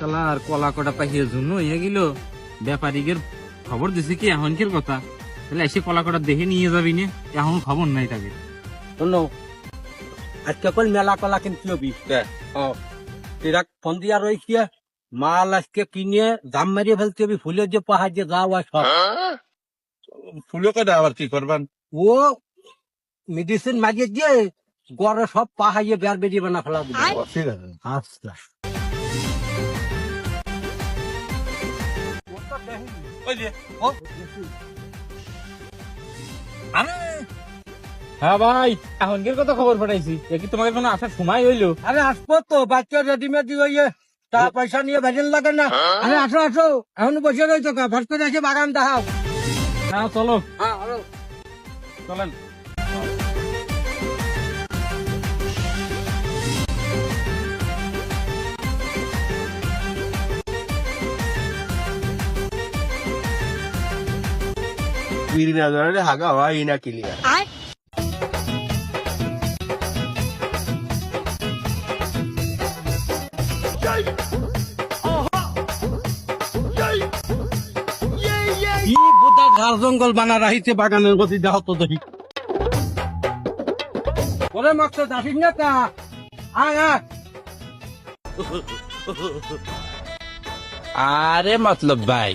আর কলা কটা পাখির জন্য ইয়ে গেল ব্যাপারীদের খবর দিছে কি এখনকার কথা, তাহলে এসে কলা কটা দেখে নিয়ে যাবি না, এখন খবর নাই তাকে। শোনো, আজকে কল মেলা কলা কিনতে হবি। এরা ফোন দিয়া রয়েছে, মাল আজকে কিনে দাম মারিয়ে ফেলতে হবে। ফুলের যে পাহাড় যে যাওয়া সব ফুলে কটা আবার কি করবেন? ও মেডিসিন মারিয়ে দিয়ে গড়ে সব পাহাড়িয়ে বের বেরিয়ে বানা ফেলা দিবে। ঠিক আছে। আচ্ছা ওই যে হ্যাঁ ভাই, এখনকার কথা খবর পাঠাইছি, কি তোমাকে কোনো আসার সময় হইলো? আরে আসবো তো, বাচ্চা রেডিমেড হইয়ে টাকা পয়সা নিয়ে ভেজেল লাগে না। আরে আসো আসো, এখন বসে রয়েছো কা? ভাস করে এসে বাগান দেখাও। না চলো, হ্যাঁ আরো চলেন। হাগা হয় না ক্লিয়ার। কি বোধা ঝাড় জঙ্গল বানা রাখিছে বাগানের গতি দেহ তো দেখি। ওরে মাস্টার দাসিস না তা, আয় আয়। আরে মতলব ভাই,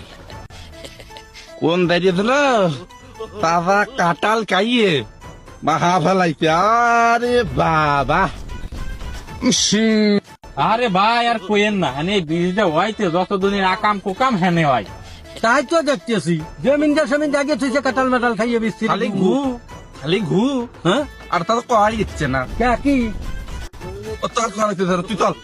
কোন দাঁড়িয়ে দিল তাজা কাঁঠাল খাইয়ে মাহা ফেলাইছে। আরে বাবা, আরে ভাই আর কইেন না, মানে বীজটা হইতে যত দিনের আকাম কুকাম হেনে হয়। তাই তো দেখতেছি জমিনটা সমিন আগে তুই কাঁঠাল মেটাল খাইয়ে বিস্তি খালি ঘু খালি ঘু। হ্যাঁ আর তার কয় ইচ্ছে না, কি ও তোর খাওয়াইতে ধরো, তুই চল।